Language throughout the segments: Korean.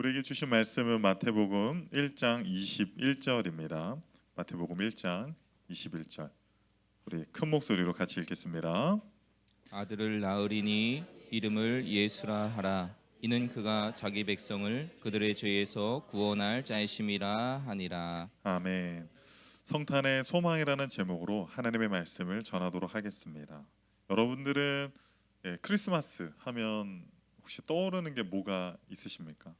우리에게 주신 말씀은 마태복음 1장 21절입니다. 마태복음 1장 21절. 우리 큰 목소리로 같이 읽겠습니다. 아들을 낳으리니 이름을 예수라 하라. 이는 그가 자기 백성을 그들의 죄에서 구원할 자이심이라 하니라. 아멘. 성탄의 소망이라는 제목으로 하나님의 말씀을 전하도록 하겠습니다. 여러분들은 크리스마스 하면 혹시 떠오르는 게 뭐가 있으십니까?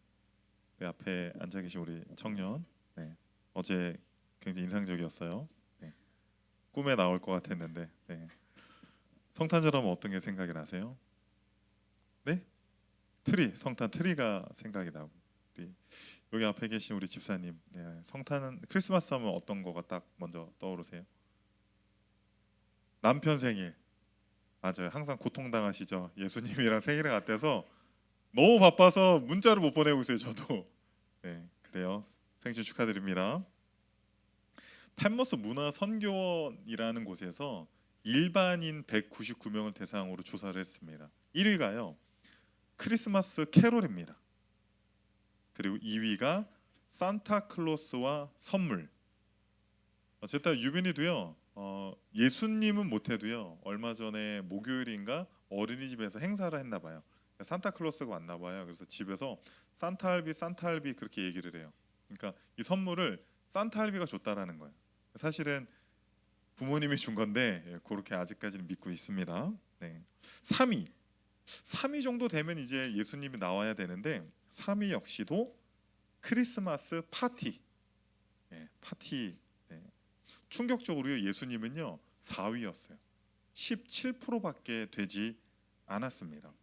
내 앞에 앉아 계신 우리 청년, 어제 굉장히 인상적이었어요. 꿈에 나올 것 같았는데, 성탄절하면 어떤 게 생각이 나세요? 네? 트리, 성탄 트리가 생각이 나고, 우리 여기 앞에 계신 우리 집사님, 성탄은 크리스마스 하면 어떤 거가 딱 먼저 떠오르세요? 남편 생일. 맞아요. 항상 고통당하시죠. 예수님이랑 생일을 같아서 너무 바빠서 문자를 못 보내고 있어요. 저도. 그래요. 생신 축하드립니다. 펜머스 문화선교원이라는 곳에서 일반인 199명을 대상으로 조사를 했습니다. 1위가요 크리스마스 캐롤입니다. 그리고 2위가 산타클로스와 선물. 어쨌든 유빈이도요 예수님은 못해도요 얼마 전에 목요일인가 어린이집에서 행사를 했나 봐요. 산타클로스가 왔나 봐요. 그래서 집에서 산타할비 그렇게 얘기를 해요. 그러니까 이 선물을 산타할비가 줬다라는 거예요. 사실은 부모님이 준 건데 그렇게 아직까지는 믿고 있습니다. 3위 정도 되면 이제 예수님이 나와야 되는데 3위 역시도 크리스마스 파티. 파티. 충격적으로 예수님은요 4위였어요. 17%밖에 되지 않았습니다.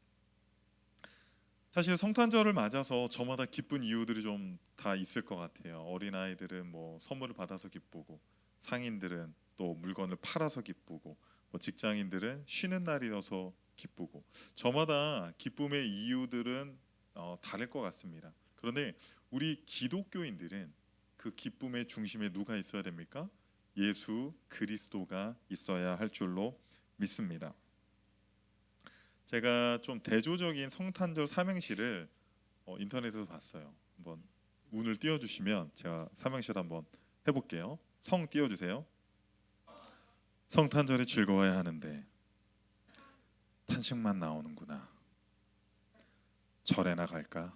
사실 성탄절을 맞아서 저마다 기쁜 이유들이 좀 다 있을 것 같아요. 어린아이들은 뭐 선물을 받아서 기쁘고, 상인들은 또 물건을 팔아서 기쁘고, 뭐 직장인들은 쉬는 날이어서 기쁘고, 저마다 기쁨의 이유들은 다를 것 같습니다. 그런데 우리 기독교인들은 그 기쁨의 중심에 누가 있어야 됩니까? 예수 그리스도가 있어야 할 줄로 믿습니다. 제가 좀 대조적인 성탄절 삼행시를 인터넷에서 봤어요. 한번 운을 띄워주시면 제가 삼행시를 한번 해볼게요. 성 띄워주세요. 성탄절이 즐거워야 하는데 탄식만 나오는구나. 절에나 갈까?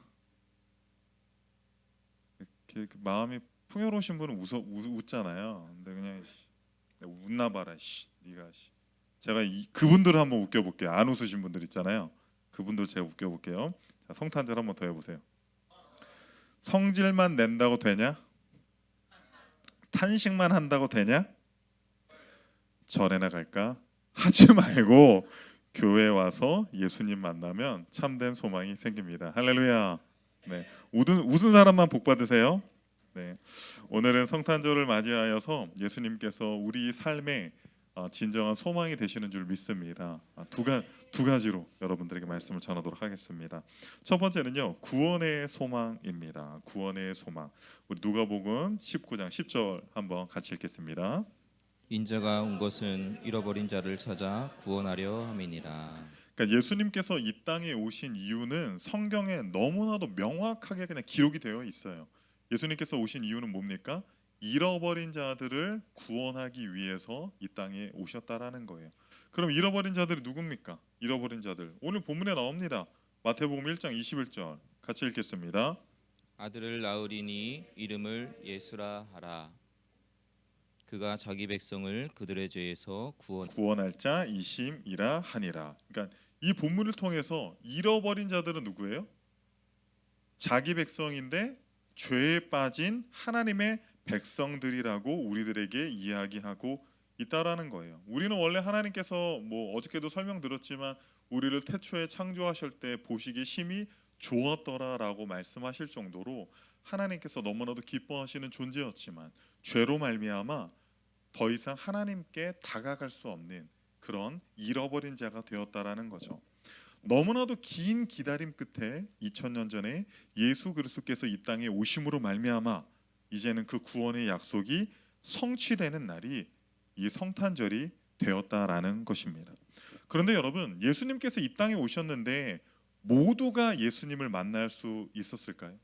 이렇게 마음이 풍요로우신 분은 웃잖아요. 근데 그냥 웃나 봐라. 네가. 제가 그분들을 한번 웃겨볼게요. 안 웃으신 분들 있잖아요. 그분들 제가 웃겨볼게요. 자, 성탄절 한번 더 해보세요. 성질만 낸다고 되냐? 탄식만 한다고 되냐? 절에나 갈까? 하지 말고 교회에 와서 예수님 만나면 참된 소망이 생깁니다. 할렐루야. 웃은 사람만 복 받으세요. 오늘은 성탄절을 맞이하여서 예수님께서 우리 삶에 진정한 소망이 되시는 줄 믿습니다. 두 가지로 여러분들에게 말씀을 전하도록 하겠습니다. 첫 번째는요 구원의 소망입니다. 구원의 소망. 우리 누가복음 19장 10절 한번 같이 읽겠습니다. 인자가 온 것은 잃어버린 자를 찾아 구원하려 함이니라. 그러니까 예수님께서 이 땅에 오신 이유는 성경에 너무나도 명확하게 그냥 기록이 되어 있어요. 예수님께서 오신 이유는 뭡니까? 잃어버린 자들을 구원하기 위해서 이 땅에 오셨다라는 거예요. 그럼 잃어버린 자들이 누굽니까? 잃어버린 자들 오늘 본문에 나옵니다. 마태복음 1장 21절 같이 읽겠습니다. 아들을 낳으리니 이름을 예수라 하라. 그가 자기 백성을 그들의 죄에서 구원할 자이심이라 하니라. 그러니까 이 본문을 통해서 잃어버린 자들은 누구예요? 자기 백성인데 죄에 빠진 하나님의 백성들이라고 우리들에게 이야기하고 있다라는 거예요. 우리는 원래 하나님께서 어저께도 설명드렸지만 우리를 태초에 창조하실 때 보시기에 심히 좋았더라라고 말씀하실 정도로 하나님께서 너무나도 기뻐하시는 존재였지만 죄로 말미암아 더 이상 하나님께 다가갈 수 없는 그런 잃어버린 자가 되었다라는 거죠. 너무나도 긴 기다림 끝에 2000년 전에 예수 그리스도께서 이 땅에 오심으로 말미암아 이제는 그 구원의 약속이 성취되는 날이 이 성탄절이 되었다라는 것입니다. 그런데 여러분, 예수님께서 이 땅에 오셨는데 모두가 예수님을 만날 수 있었을까요?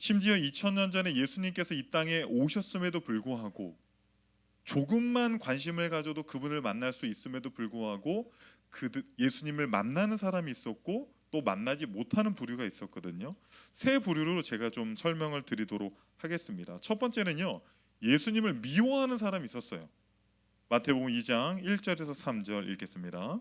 심지어 2000년 전에 예수님께서 이 땅에 오셨음에도 불구하고 조금만 관심을 가져도 그분을 만날 수 있음에도 불구하고 예수님을 만나는 사람이 있었고 또 만나지 못하는 부류가 있었거든요. 세 부류로 제가 좀 설명을 드리도록 하겠습니다. 첫 번째는요, 예수님을 미워하는 사람이 있었어요. 마태복음 2장 1절에서 3절 읽겠습니다.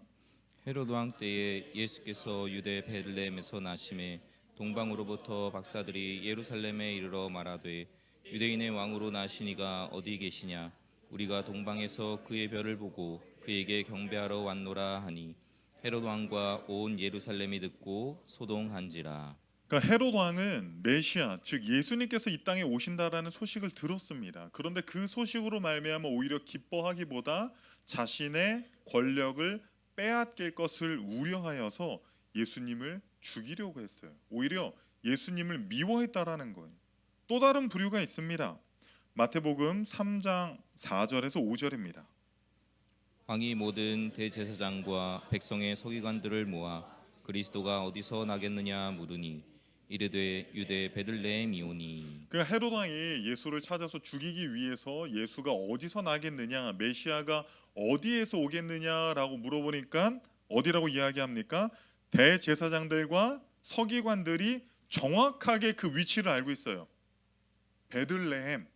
헤롯 왕 때에 예수께서 유대 베들레헴에서 나심에 동방으로부터 박사들이 예루살렘에 이르러 말하되 유대인의 왕으로 나시니가 어디 계시냐 우리가 동방에서 그의 별을 보고 그에게 경배하러 왔노라 하니 헤롯 왕과 온 예루살렘이 듣고 소동한지라. 그러니까 헤롯 왕은 메시아 즉 예수님께서 이 땅에 오신다라는 소식을 들었습니다. 그런데 그 소식으로 말미암아 오히려 기뻐하기보다 자신의 권력을 빼앗길 것을 우려하여서 예수님을 죽이려고 했어요. 오히려 예수님을 미워했다라는 거예요. 또 다른 부류가 있습니다. 마태복음 3장 4절에서 5절입니다. 왕이 모든 대제사장과 백성의 서기관들을 모아 그리스도가 어디서 나겠느냐 물으니 이르되 유대 베들레헴이오니. 그 헤롯 왕이 예수를 찾아서 죽이기 위해서 예수가 어디서 나겠느냐, 메시아가 어디에서 오겠느냐라고 물어보니까 어디라고 이야기합니까? 대제사장들과 서기관들이 정확하게 그 위치를 알고 있어요. 베들레헴.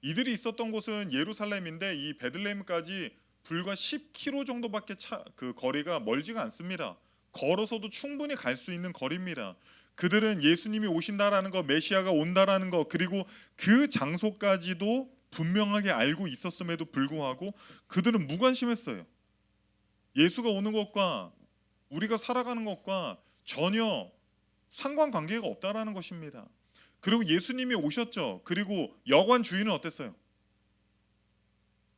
이들이 있었던 곳은 예루살렘인데 이 베들레헴까지 불과 10km 정도밖에 그 거리가 멀지가 않습니다. 걸어서도 충분히 갈 수 있는 거리입니다. 그들은 예수님이 오신다라는 거, 메시아가 온다라는 거, 그리고 그 장소까지도 분명하게 알고 있었음에도 불구하고 그들은 무관심했어요. 예수가 오는 것과 우리가 살아가는 것과 전혀 상관관계가 없다라는 것입니다. 그리고 예수님이 오셨죠. 그리고 여관 주인은 어땠어요?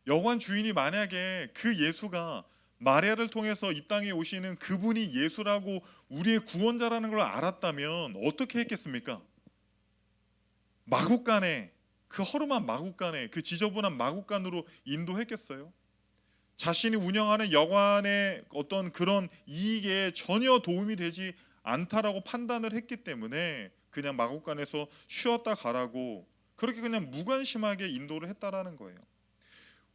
여관 주인이 만약에 그 예수가 마리아를 통해서 이 땅에 오시는 그분이 예수라고 우리의 구원자라는 걸 알았다면 어떻게 했겠습니까? 마구간에 그 허름한 마구간에 그 지저분한 마구간으로 인도했겠어요? 자신이 운영하는 여관의 어떤 그런 이익에 전혀 도움이 되지 않다라고 판단을 했기 때문에 그냥 마구간에서 쉬었다 가라고 그렇게 그냥 무관심하게 인도를 했다라는 거예요.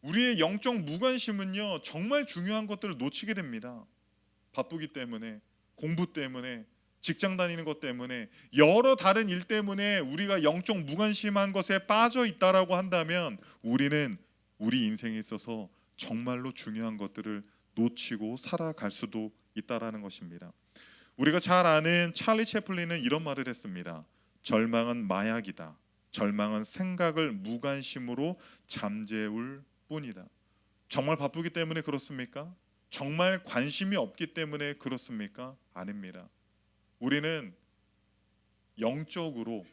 우리의 영적 무관심은요 정말 중요한 것들을 놓치게 됩니다. 바쁘기 때문에, 공부 때문에, 직장 다니는 것 때문에, 여러 다른 일 때문에 우리가 영적 무관심한 것에 빠져 있다라고 한다면 우리는 우리 인생에 있어서 정말로 중요한 것들을 놓치고 살아갈 수도 있다라는 것입니다. 우리가 잘 아는 찰리 채플린은 이런 말을 했습니다. 절망은 마약이다. 절망은 생각을 무관심으로 잠재울 뿐이다. 정말 바쁘기 때문에 그렇습니까? 정말 관심이 없기 때문에 그렇습니까? 아닙니다. 우리는 영적으로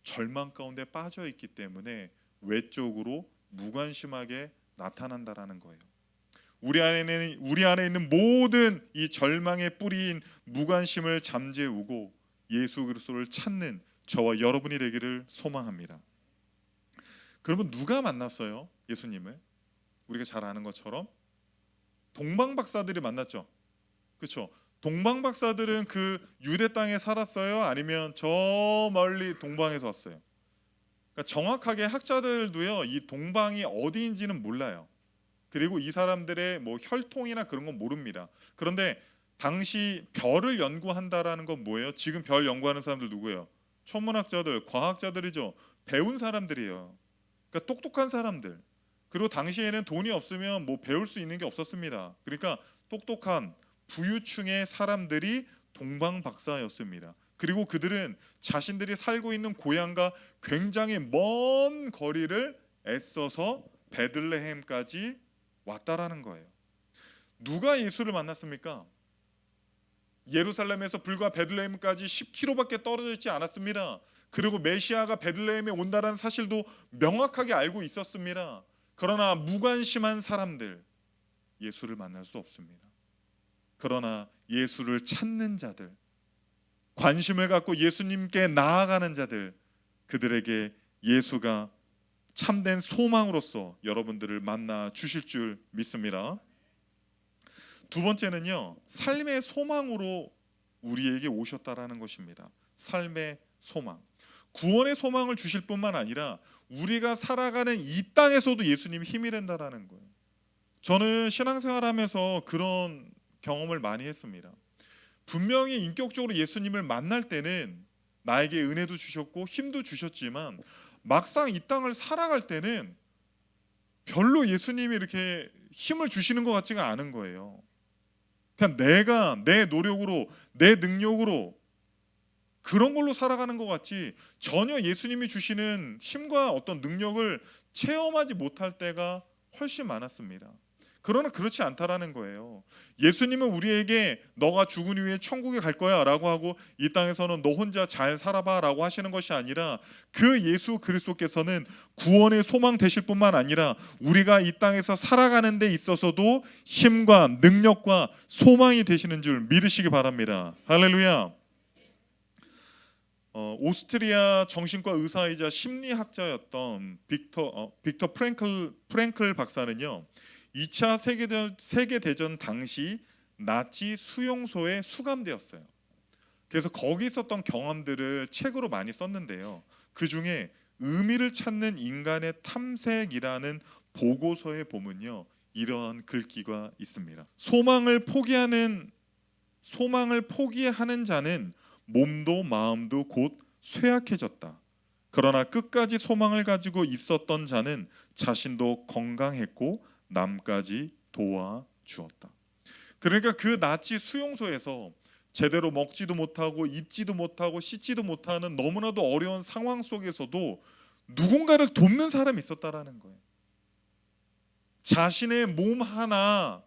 절망 가운데 빠져 있기 때문에 외적으로 무관심하게 나타난다라는 거예요. 우리 안에 있는 모든 이 절망의 뿌리인 무관심을 잠재우고 예수 그리스도를 찾는 저와 여러분이 되기를 소망합니다. 그러면 누가 만났어요? 예수님을? 우리가 잘 아는 것처럼 동방 박사들이 만났죠. 그렇죠? 동방 박사들은 그 유대 땅에 살았어요? 아니면 저 멀리 동방에서 왔어요? 그러니까 정확하게 학자들도요 이 동방이 어디인지는 몰라요. 그리고 이 사람들의 뭐 혈통이나 그런 건 모릅니다. 그런데 당시 별을 연구한다라는 건 뭐예요? 지금 별 연구하는 사람들 누구예요? 천문학자들, 과학자들이죠. 배운 사람들이에요. 그러니까 똑똑한 사람들. 그리고 당시에는 돈이 없으면 뭐 배울 수 있는 게 없었습니다. 그러니까 똑똑한 부유층의 사람들이 동방 박사였습니다. 그리고 그들은 자신들이 살고 있는 고향과 굉장히 먼 거리를 애써서 베들레헴까지 왔다라는 거예요. 누가 예수를 만났습니까? 예루살렘에서 불과 베들레헴까지 10km밖에 떨어져 있지 않았습니다. 그리고 메시아가 베들레헴에 온다는 사실도 명확하게 알고 있었습니다. 그러나 무관심한 사람들 예수를 만날 수 없습니다. 그러나 예수를 찾는 자들, 관심을 갖고 예수님께 나아가는 자들, 그들에게 예수가 참된 소망으로서 여러분들을 만나 주실 줄 믿습니다. 두 번째는요, 삶의 소망으로 우리에게 오셨다라는 것입니다. 삶의 소망. 구원의 소망을 주실 뿐만 아니라 우리가 살아가는 이 땅에서도 예수님이 힘이 된다라는 거예요. 저는 신앙생활하면서 그런 경험을 많이 했습니다. 분명히 인격적으로 예수님을 만날 때는 나에게 은혜도 주셨고 힘도 주셨지만 막상 이 땅을 살아갈 때는 별로 예수님이 이렇게 힘을 주시는 것 같지가 않은 거예요. 그냥 내가 내 노력으로 내 능력으로 그런 걸로 살아가는 것 같지 전혀 예수님이 주시는 힘과 어떤 능력을 체험하지 못할 때가 훨씬 많았습니다. 그러나 그렇지 않다라는 거예요. 예수님은 우리에게 너가 죽은 이후에 천국에 갈 거야 라고 하고 이 땅에서는 너 혼자 잘 살아봐 라고 하시는 것이 아니라 그 예수 그리스도께서는 구원의 소망 되실 뿐만 아니라 우리가 이 땅에서 살아가는 데 있어서도 힘과 능력과 소망이 되시는 줄 믿으시기 바랍니다. 할렐루야. 오스트리아 정신과 의사이자 심리학자였던 빅터 프랭클 박사는요 2차 세계대전 당시 나치 수용소에 수감되었어요. 그래서 거기 있었던 경험들을 책으로 많이 썼는데요. 그 중에 의미를 찾는 인간의 탐색이라는 보고서에 보면요 이러한 글귀가 있습니다. 소망을 포기하는 자는 몸도 마음도 곧 쇠약해졌다. 그러나 끝까지 소망을 가지고 있었던 자는 자신도 건강했고 남까지 도와주었다. 그러니까 그 나치 수용소에서 제대로 먹지도 못하고 입지도 못하고 씻지도 못하는 너무나도 어려운 상황 속에서도 누군가를 돕는 사람이 있었다라는 거예요. 자신의 몸 하나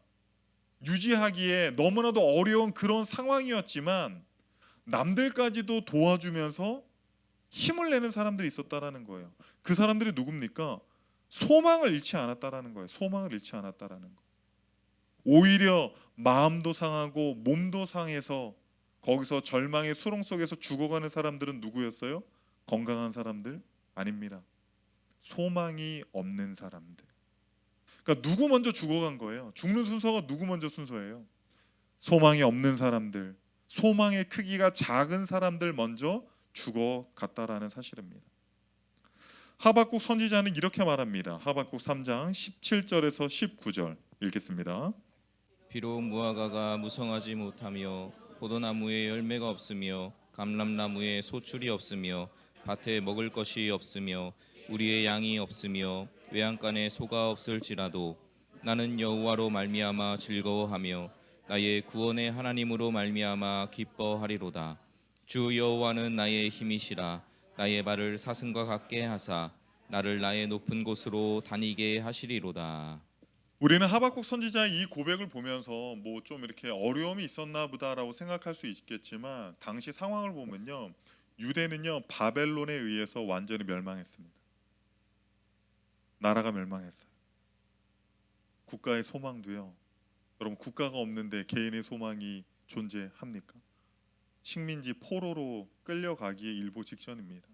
유지하기에 너무나도 어려운 그런 상황이었지만 남들까지도 도와주면서 힘을 내는 사람들이 있었다라는 거예요. 그 사람들이 누굽니까? 소망을 잃지 않았다라는 거예요. 소망을 잃지 않았다라는 거. 오히려 마음도 상하고 몸도 상해서 거기서 절망의 수렁 속에서 죽어가는 사람들은 누구였어요? 건강한 사람들? 아닙니다. 소망이 없는 사람들. 그러니까 누구 먼저 죽어간 거예요? 죽는 순서가 누구 먼저 순서예요? 소망이 없는 사람들, 소망의 크기가 작은 사람들 먼저 죽어갔다라는 사실입니다. 하박국 선지자는 이렇게 말합니다. 하박국 3장 17절에서 19절 읽겠습니다. 비록 무화과가 무성하지 못하며 포도나무에 열매가 없으며 감람나무에 소출이 없으며 밭에 먹을 것이 없으며 우리의 양이 없으며 외양간에 소가 없을지라도 나는 여호와로 말미암아 즐거워하며 나의 구원의 하나님으로 말미암아 기뻐하리로다. 주 여호와는 나의 힘이시라. 나의 발을 사슴과 같게 하사 나를 나의 높은 곳으로 다니게 하시리로다. 우리는 하박국 선지자의 이 고백을 보면서 뭐 좀 이렇게 어려움이 있었나 보다라고 생각할 수 있겠지만 당시 상황을 보면요 유대는요 바벨론에 의해서 완전히 멸망했습니다. 나라가 멸망했어요. 국가의 소망도요. 여러분 국가가 없는데 개인의 소망이 존재합니까? 식민지 포로로 끌려가기에 일보 직전입니다.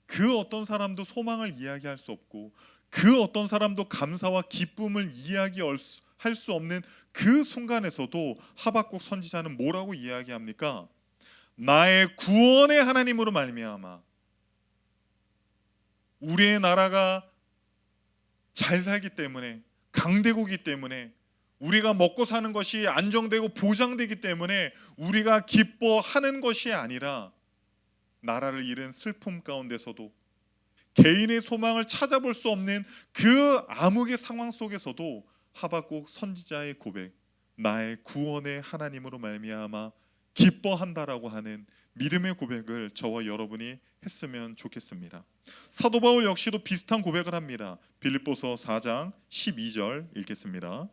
그 어떤 사람도 소망을 이야기할 수 없고 그 어떤 사람도 감사와 기쁨을 이야기할 수 없는 그 순간에서도 하박국 선지자는 뭐라고 이야기합니까? 나의 구원의 하나님으로 말미암아 우리의 나라가 잘 살기 때문에 강대국이기 때문에 우리가 먹고 사는 것이 안정되고 보장되기 때문에 우리가 기뻐하는 것이 아니라 나라를 잃은 슬픔 가운데서도 개인의 소망을 찾아볼 수 없는 그 암흑의 상황 속에서도 하박국 선지자의 고백, 나의 구원의 하나님으로 말미암아 기뻐한다라고 하는 믿음의 고백을 저와 여러분이 했으면 좋겠습니다. 사도 바울 역시도 비슷한 고백을 합니다. 빌립보서 4장 12절 읽겠습니다.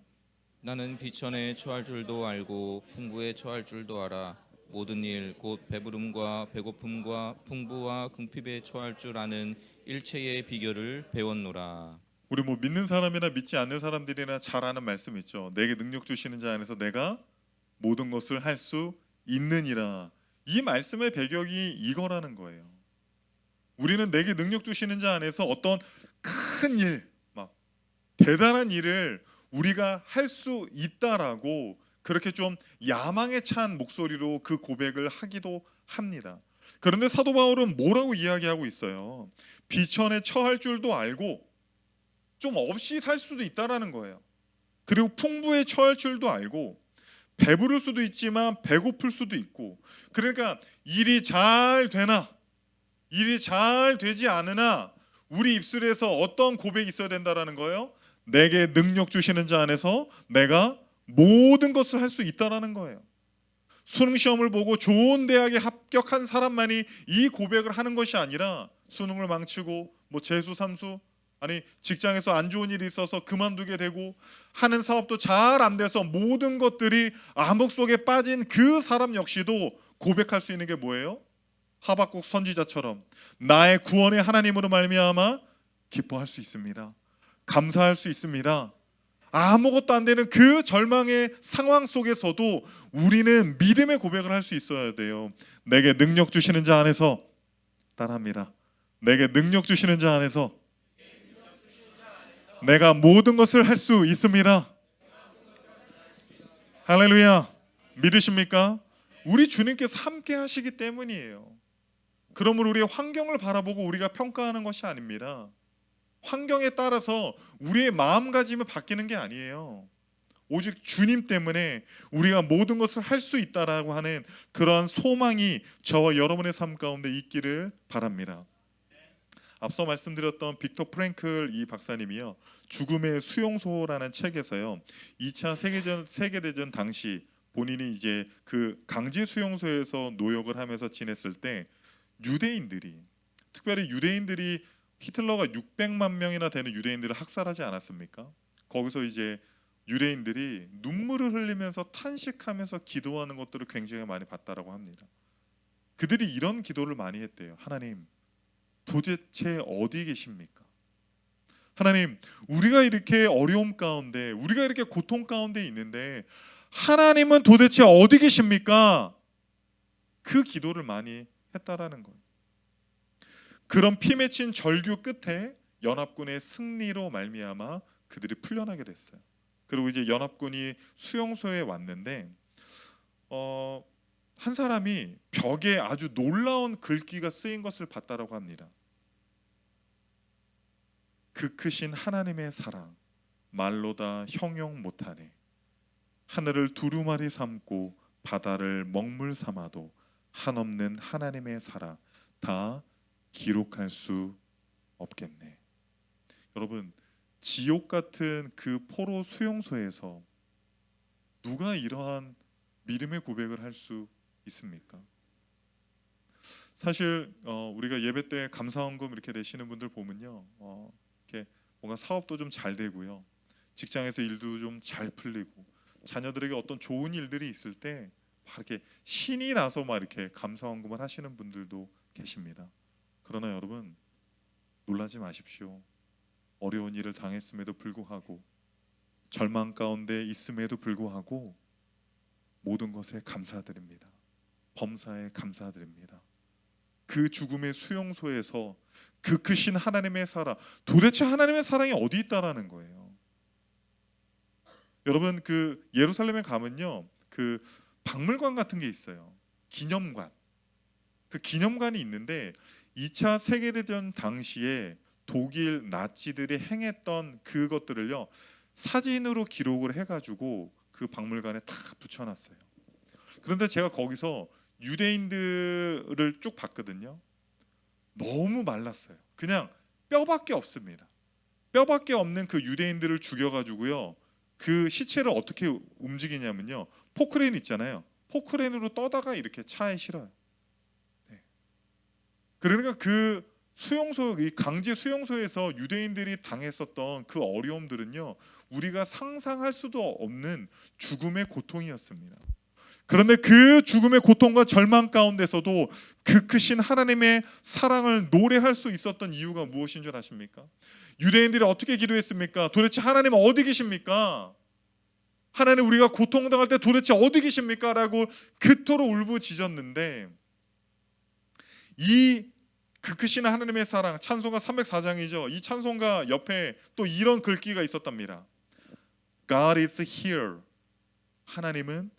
나는 비천에 처할 줄도 알고 풍부에 처할 줄도 알아. 모든 일 곧 배부름과 배고픔과 풍부와 궁핍에 처할 줄 아는 일체의 비결을 배웠노라. 우리 뭐 믿는 사람이나 믿지 않는 사람들이나 잘 아는 말씀 있죠. 내게 능력 주시는 자 안에서 내가 모든 것을 할 수 있느니라. 이 말씀의 배경이 이거라는 거예요. 우리는 내게 능력 주시는 자 안에서 어떤 큰 일, 막 대단한 일을 우리가 할 수 있다라고 그렇게 좀 야망에 찬 목소리로 그 고백을 하기도 합니다. 그런데 사도 바울은 뭐라고 이야기하고 있어요? 비천에 처할 줄도 알고 좀 없이 살 수도 있다라는 거예요. 그리고 풍부에 처할 줄도 알고 배부를 수도 있지만 배고플 수도 있고, 그러니까 일이 잘 되나 일이 잘 되지 않으나 우리 입술에서 어떤 고백이 있어야 된다라는 거예요. 내게 능력 주시는 자 안에서 내가 모든 것을 할 수 있다라는 거예요. 수능 시험을 보고 좋은 대학에 합격한 사람만이 이 고백을 하는 것이 아니라, 수능을 망치고 뭐 재수 삼수, 아니 직장에서 안 좋은 일이 있어서 그만두게 되고 하는 사업도 잘 안 돼서 모든 것들이 암흑 속에 빠진 그 사람 역시도 고백할 수 있는 게 뭐예요? 하박국 선지자처럼 나의 구원의 하나님으로 말미암아 기뻐할 수 있습니다. 감사할 수 있습니다. 아무것도 안 되는 그 절망의 상황 속에서도 우리는 믿음의 고백을 할 수 있어야 돼요. 내게 능력 주시는 자 안에서, 따라합니다. 내게 능력 주시는 자 안에서 내가 모든 것을 할 수 있습니다. 할렐루야. 믿으십니까? 우리 주님께서 함께 하시기 때문이에요. 그러므로 우리의 환경을 바라보고 우리가 평가하는 것이 아닙니다. 환경에 따라서 우리의 마음가짐이 바뀌는 게 아니에요. 오직 주님 때문에 우리가 모든 것을 할 수 있다라고 하는 그러한 소망이 저와 여러분의 삶 가운데 있기를 바랍니다. 앞서 말씀드렸던 빅터 프랭클 이 박사님이요, 죽음의 수용소라는 책에서요, 2차 세계대전 당시 본인이 이제 그 강제 수용소에서 노역을 하면서 지냈을 때 유대인들이, 특별히 유대인들이 히틀러가 600만 명이나 되는 유대인들을 학살하지 않았습니까? 거기서 이제 유대인들이 눈물을 흘리면서 탄식하면서 기도하는 것들을 굉장히 많이 봤다라고 합니다. 그들이 이런 기도를 많이 했대요. 하나님, 도대체 어디 계십니까? 하나님, 우리가 이렇게 어려움 가운데, 우리가 이렇게 고통 가운데 있는데 하나님은 도대체 어디 계십니까? 그 기도를 많이 했다라는 거예요. 그런 피 맺힌 절규 끝에 연합군의 승리로 말미암아 그들이 풀려나게 됐어요. 그리고 이제 연합군이 수용소에 왔는데 한 사람이 벽에 아주 놀라운 글귀가 쓰인 것을 봤다라고 합니다. 그 크신 하나님의 사랑 말로 다 형용 못하네. 하늘을 두루마리 삼고 바다를 먹물 삼아도 한없는 하나님의 사랑 다 기록할 수 없겠네. 여러분, 지옥 같은 그 포로 수용소에서 누가 이러한 믿음의 고백을 할 수 있습니까? 사실 우리가 예배 때 감사헌금 이렇게 내시는 분들 보면요, 이렇게 뭔가 사업도 좀 잘 되고요, 직장에서 일도 좀 잘 풀리고 자녀들에게 어떤 좋은 일들이 있을 때 막 이렇게 신이 나서 막 이렇게 감사헌금을 하시는 분들도 계십니다. 그러나 여러분, 놀라지 마십시오. 어려운 일을 당했음에도 불구하고, 절망 가운데 있음에도 불구하고 모든 것에 감사드립니다. 범사에 감사드립니다. 그 죽음의 수용소에서 그 크신 하나님의 사랑, 도대체 하나님의 사랑이 어디 있다라는 거예요. 여러분, 그 예루살렘에 가면요, 그 박물관 같은 게 있어요. 기념관. 그 기념관이 있는데 2차 세계대전 당시에 독일 나치들이 행했던 그것들을요, 사진으로 기록을 해가지고 그 박물관에 다 붙여놨어요. 그런데 제가 거기서 유대인들을 쭉 봤거든요. 너무 말랐어요. 그냥 뼈밖에 없습니다. 뼈밖에 없는 그 유대인들을 죽여가지고요, 그 시체를 어떻게 움직이냐면요, 포크레인 있잖아요. 포크레인으로 떠다가 이렇게 차에 실어요. 네. 그러니까 그 수용소, 이 강제 수용소에서 유대인들이 당했었던 그 어려움들은요, 우리가 상상할 수도 없는 죽음의 고통이었습니다. 그런데 그 죽음의 고통과 절망 가운데서도 그 크신 하나님의 사랑을 노래할 수 있었던 이유가 무엇인 줄 아십니까? 유대인들이 어떻게 기도했습니까? 도대체 하나님 어디 계십니까? 하나님, 우리가 고통당할 때 도대체 어디 계십니까? 라고 그토록 울부짖었는데, 이 그 크신 하나님의 사랑, 찬송가 304장이죠. 이 찬송가 옆에 또 이런 글귀가 있었답니다. God is here. 하나님은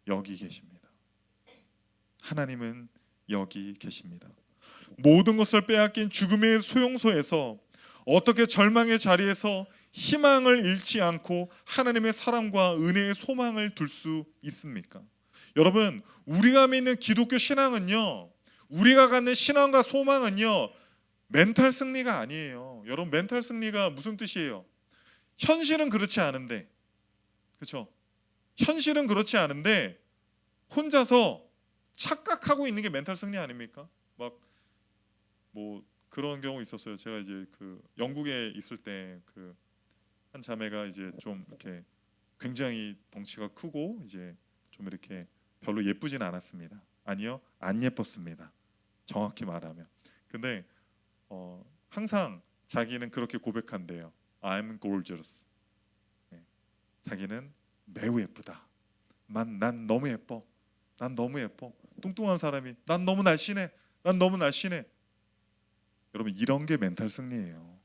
여기 계십니다. 하나님은 여기 계십니다. 모든 것을 빼앗긴 죽음의 소용소에서 어떻게 절망의 자리에서 희망을 잃지 않고 하나님의 사랑과 은혜의 소망을 둘 수 있습니까? 여러분, 우리가 믿는 기독교 신앙은요, 우리가 갖는 신앙과 소망은요, 멘탈 승리가 아니에요. 여러분, 멘탈 승리가 무슨 뜻이에요? 현실은 그렇지 않은데, 그렇죠? 현실은 그렇지 않은데 혼자서 착각하고 있는 게 멘탈 승리 아닙니까? 막 뭐 그런 경우 있었어요. 제가 이제 그 영국에 있을 때 그 한 자매가 이제 좀 이렇게 굉장히 덩치가 크고 이제 좀 이렇게 별로 예쁘진 않았습니다. 아니요, 안 예뻤습니다. 정확히 말하면. 근데 항상 자기는 그렇게 고백한대요. I'm gorgeous. 네, 자기는 매우 예쁘다. 난 너무 예뻐. 난 너무 예뻐. 뚱뚱한 사람이 난 너무 날씬해. 난 너무 날씬해. 여러분, 이런 게 멘탈 승리예요.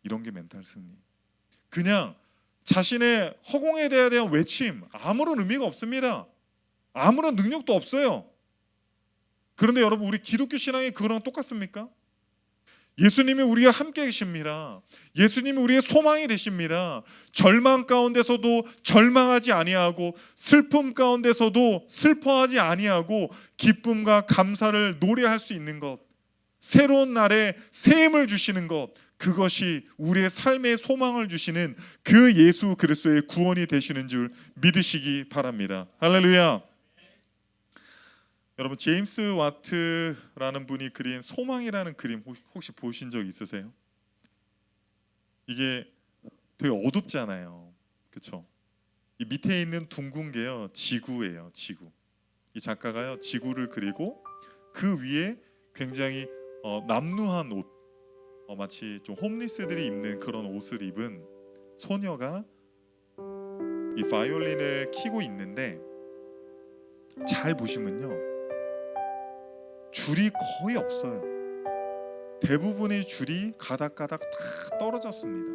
이런 게 멘탈 승리. 그냥 자신의 허공에 대한 외침, 아무런 의미가 없습니다. 아무런 능력도 없어요. 그런데 여러분, 우리 기독교 신앙이 그거랑 똑같습니까? 예수님이 우리와 함께 계십니다. 예수님이 우리의 소망이 되십니다. 절망 가운데서도 절망하지 아니하고 슬픔 가운데서도 슬퍼하지 아니하고 기쁨과 감사를 노래할 수 있는 것, 새로운 날에 새 힘을 주시는 것, 그것이 우리의 삶의 소망을 주시는 그 예수 그리스도의 구원이 되시는 줄 믿으시기 바랍니다. 할렐루야. 여러분, 제임스 와트라는 분이 그린 소망이라는 그림 혹시 보신 적 있으세요? 이게 되게 어둡잖아요. 그렇죠? 이 밑에 있는 둥근 게요, 지구예요. 지구. 이 작가가요, 지구를 그리고 그 위에 굉장히 남루한 옷, 마치 좀 홈리스들이 입는 그런 옷을 입은 소녀가 이 바이올린을 키고 있는데, 잘 보시면요, 줄이 거의 없어요. 대부분의 줄이 가닥가닥 다 떨어졌습니다.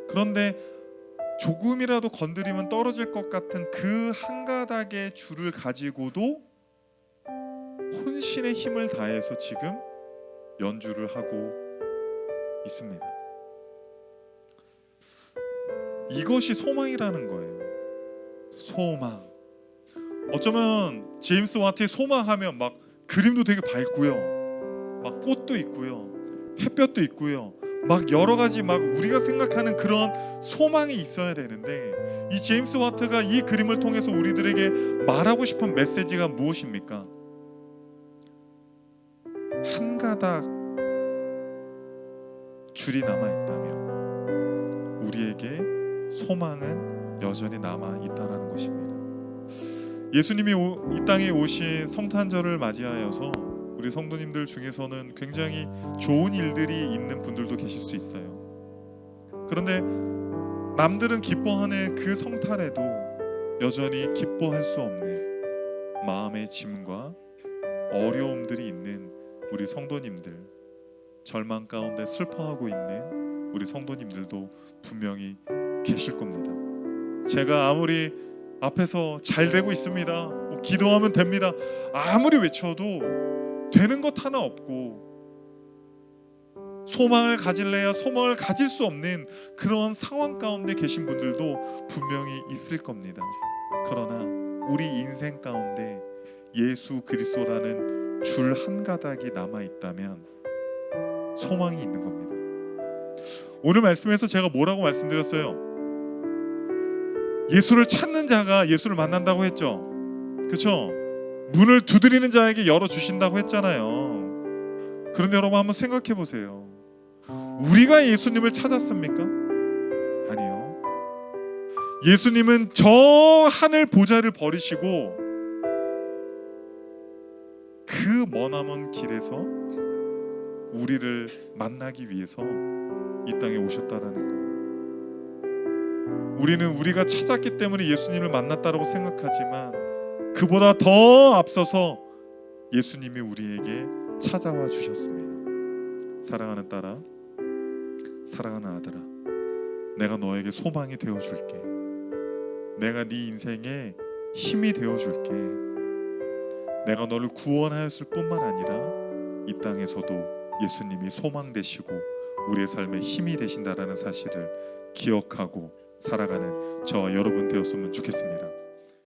그런데 조금이라도 건드리면 떨어질 것 같은 그 한 가닥의 줄을 가지고도 혼신의 힘을 다해서 지금 연주를 하고 있습니다. 이것이 소망이라는 거예요. 소망. 어쩌면 제임스 와트의 소망하면 막 그림도 되게 밝고요, 막 꽃도 있고요, 햇볕도 있고요, 막 여러 가지 막 우리가 생각하는 그런 소망이 있어야 되는데, 이 제임스 와트가 이 그림을 통해서 우리들에게 말하고 싶은 메시지가 무엇입니까? 한 가닥 줄이 남아 있다면 우리에게 소망은 여전히 남아 있다라는 것입니다. 예수님이 이 땅에 오신 성탄절을 맞이하여서 우리 성도님들 중에서는 굉장히 좋은 일들이 있는 분들도 계실 수 있어요. 그런데 남들은 기뻐하는 그 성탄에도 여전히 기뻐할 수 없는 마음의 짐과 어려움들이 있는 우리 성도님들, 절망 가운데 슬퍼하고 있는 우리 성도님들도 분명히 계실 겁니다. 제가 아무리 앞에서 잘 되고 있습니다, 뭐 기도하면 됩니다, 아무리 외쳐도 되는 것 하나 없고 소망을 가질래야 소망을 가질 수 없는 그런 상황 가운데 계신 분들도 분명히 있을 겁니다. 그러나 우리 인생 가운데 예수 그리스도라는 줄 한 가닥이 남아 있다면 소망이 있는 겁니다. 오늘 말씀에서 제가 뭐라고 말씀드렸어요? 예수를 찾는 자가 예수를 만난다고 했죠. 그렇죠? 문을 두드리는 자에게 열어주신다고 했잖아요. 그런데 여러분, 한번 생각해 보세요. 우리가 예수님을 찾았습니까? 아니요. 예수님은 저 하늘 보좌를 버리시고 그 머나먼 길에서 우리를 만나기 위해서 이 땅에 오셨다라는 거예요. 우리는 우리가 찾았기 때문에 예수님을 만났다라고 생각하지만 그보다 더 앞서서 예수님이 우리에게 찾아와 주셨습니다. 사랑하는 딸아, 사랑하는 아들아, 내가 너에게 소망이 되어줄게. 내가 네 인생에 힘이 되어줄게. 내가 너를 구원하였을 뿐만 아니라 이 땅에서도 예수님이 소망 되시고 우리의 삶에 힘이 되신다라는 사실을 기억하고 살아가는 저와 여러분 되었으면 좋겠습니다.